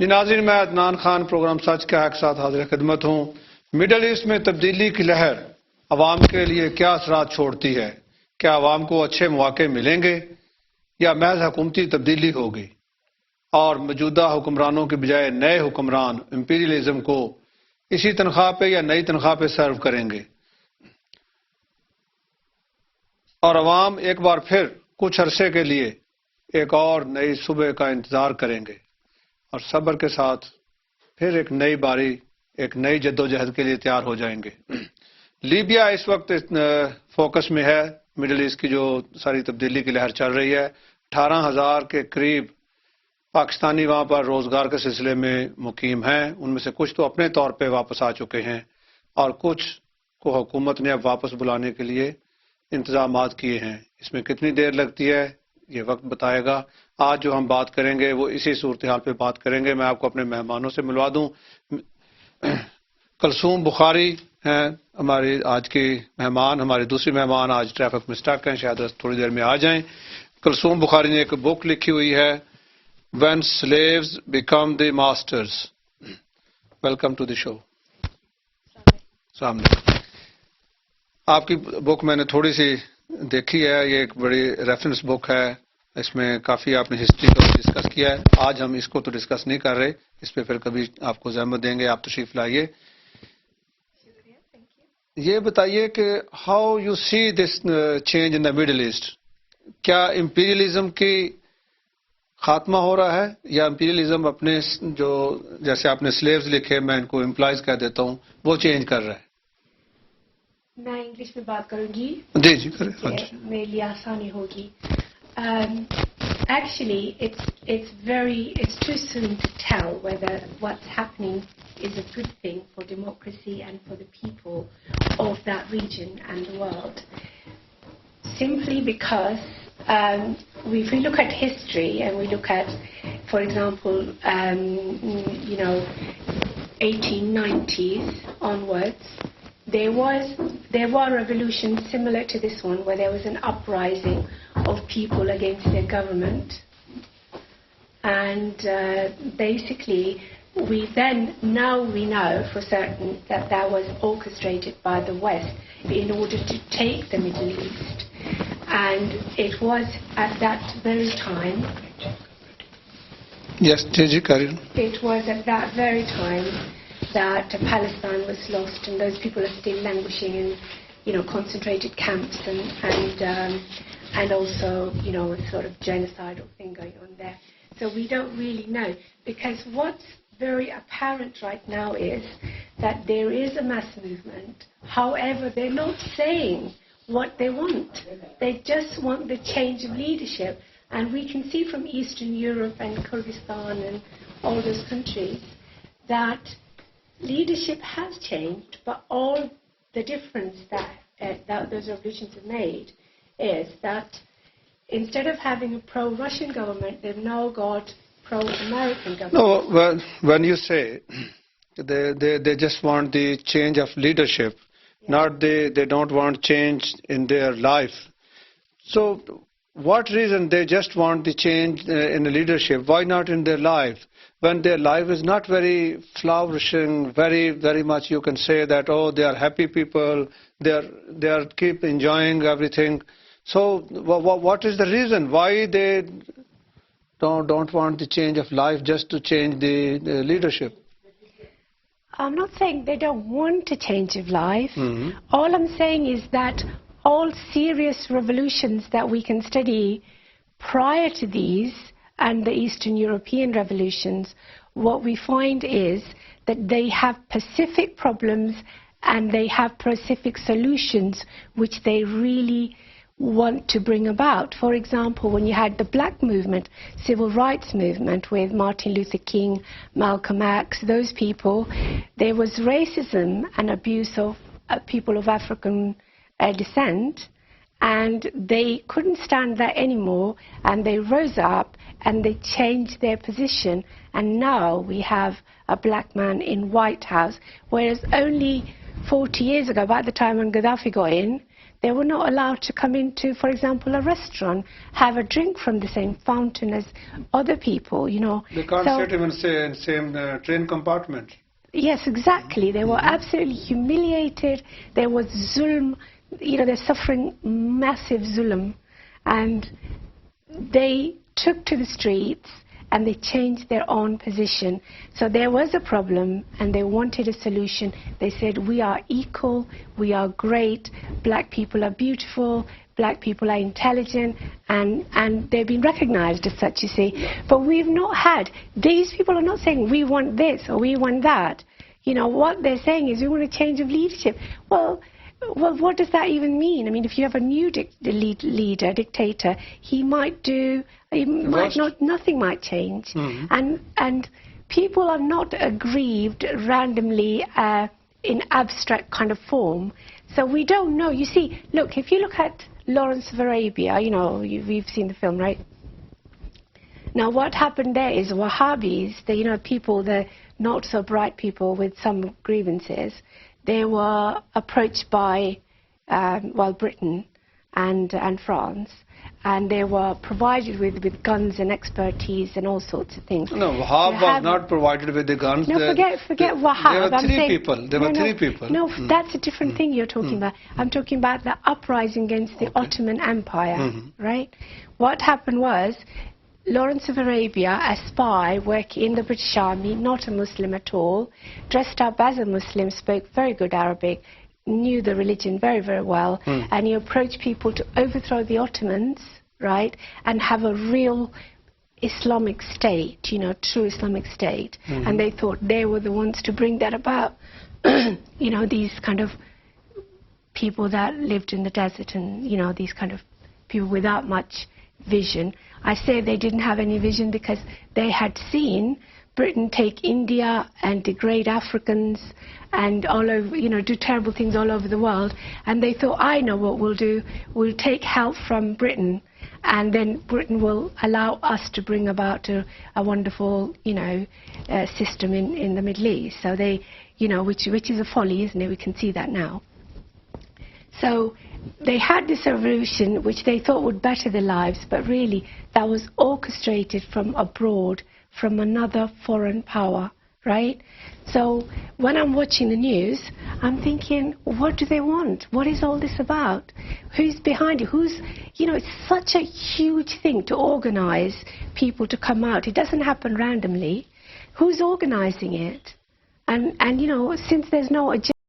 जी नाज़रीन, मैं अदनान खान प्रोग्राम सच का हक साथ हाजिर खिदमत हूँ। मिडल ईस्ट में तब्दीली की लहर अवाम के लिए क्या असरात छोड़ती है? क्या अवाम को अच्छे मौके मिलेंगे या महज हुकूमती तब्दीली होगी और मौजूदा हुक्मरानों के बजाय नए हुक्मरान इंपीरियलिज्म को इसी तनख्वाह पे या नई तनख्वाह पे सर्व करेंगे और अवाम एक बार फिर कुछ अरसे के लिए एक और नई सुबह का इंतजार करेंगे और सब्र के साथ फिर एक नई बारी, एक नई जद्दोजहद के लिए तैयार हो जाएंगे। लीबिया इस वक्त फोकस में है। मिडिल ईस्ट की जो सारी तब्दीली की लहर चल रही है, 18,000 के करीब पाकिस्तानी वहां पर रोजगार के सिलसिले में मुकीम हैं। उनमें से कुछ तो अपने तौर पे वापस आ चुके हैं और कुछ को हुकूमत ने अब वापस बुलाने के लिए इंतजामात किए हैं। इसमें कितनी देर लगती है ये वक्त बताएगा। आज जो हम बात करेंगे वो इसी सूरत हाल पे बात करेंगे। मैं आपको अपने मेहमानों से मिलवा दूं। कुलसूम बुखारी हैं हमारी आज की मेहमान। हमारी दूसरी मेहमान आज ट्रैफिक में स्टक हैं, शायद थोड़ी देर में आ जाएं। कुलसूम बुखारी ने एक बुक लिखी हुई है, When Slaves Become the Masters. Welcome to the show. आपकी बुक मैंने थोड़ी सी देखी है। ये एक बड़ी रेफरेंस बुक है। इसमें काफी आपने हिस्ट्री को डिस्कस किया है। आज हम इसको तो डिस्कस नहीं कर रहे, इस पे फिर कभी आपको ज़हमत देंगे। आप तशरीफ लाइए। ये बताइए कि how you see this change in the middle east. क्या इंपीरियलिज्म की खात्मा हो रहा है या इंपीरियलिज्म अपने जो जैसे आपने स्लेव्स लिखे, मैं इनको एम्प्लॉयज कह देता हूँ, वो चेंज कर रहा है? मैं इंग्लिश में बात करूंगी। जी जी करें। मेरे लिए आसानी होगी। Actually, it's too soon to tell whether what's happening is a good thing for democracy and for the people of that region and the world. Simply because if we look at history and we look at, for example, 1890s onwards, there were revolutions similar to this one, where there was an uprising of people against their government, and basically now we know for certain that was orchestrated by the West in order to take the Middle East. And it was at that very time. Yes, Karim. It was at that very time that Palestine was lost, and those people are still languishing in, concentrated camps and also, a sort of genocidal thing going on there. So we don't really know, because what's very apparent right now is that there is a mass movement. However, they're not saying what they want. They just want the change of leadership. And we can see from Eastern Europe and Kyrgyzstan and all those countries that leadership has changed, but all the difference that those revolutions have made is that instead of having a pro-Russian government, they've now got pro-American government. No, when you say they just want the change of leadership, not they don't want change in their life. So what reason they just want the change in the leadership? Why not in their life? When their life is not very flourishing, very much you can say that, oh, they are happy people, they are keep enjoying everything. So what is the reason why they don't want the change of life just to change the leadership? I'm not saying they don't want a change of life. Mm-hmm. All I'm saying is that all serious revolutions that we can study prior to these and the Eastern European revolutions, what we find is that they have specific problems and they have specific solutions which they really want to bring about. For example, when you had the black movement, civil rights movement with Martin Luther King, Malcolm X, those people, there was racism and abuse of people of African descent, and they couldn't stand that anymore, and they rose up and they changed their position, and now we have a black man in White House, whereas only 40 years ago, about the time when Gaddafi got in, They were not allowed to come into, for example, a restaurant, have a drink from the same fountain as other people, you know. They can't sit even say in same train compartment. Yes, exactly. They were absolutely humiliated. There was zulm, you know, they're suffering massive zulm. And they took to the streets and they changed their own position. So there was a problem and they wanted a solution. They said, we are equal, we are great, black people are beautiful, black people are intelligent, and they've been recognized as such, you see. But we've not had, these people are not saying we want this or we want that. You know, what they're saying is we want a change of leadership. Well, what does that even mean? I mean, if you have a new leader, dictator, he might do, nothing might change. And people are not aggrieved randomly in abstract kind of form. So we don't know. You see, look, if you look at Lawrence of Arabia, you know, we've seen the film, right? Now, what happened there is Wahhabis, you know, people, the not so bright people with some grievances, they were approached by, Britain and France, and they were provided with guns and expertise and all sorts of things. No, Wahhab was not provided with the guns. No, forget Wahhab. There were three people. No, that's a different thing you're talking about. I'm talking about the uprising against the Ottoman Empire, right? What happened was, Lawrence of Arabia, a spy working in the British Army, not a Muslim at all, dressed up as a Muslim, spoke very good Arabic, knew the religion very, very well, and he approached people to overthrow the Ottomans, right, and have a real Islamic state, you know, true Islamic state. And they thought they were the ones to bring that about. You know, these kind of people that lived in the desert and, you know, these kind of people without much vision. I say they didn't have any vision because they had seen Britain take India and degrade Africans and all over, you know, do terrible things all over the world. And they thought, I know what we'll do. We'll take help from Britain, and then Britain will allow us to bring about a wonderful, you know, system in the Middle East. So they, you know, which is a folly, isn't it? We can see that now. So they had this revolution which they thought would better their lives, but really that was orchestrated from abroad, from another foreign power, right? So when I'm watching the news, I'm thinking, what do they want? What is all this about? Who's behind it? Who's, you know, it's such a huge thing to organize people to come out. It doesn't happen randomly. Who's organizing it? And you know, since there's no agenda,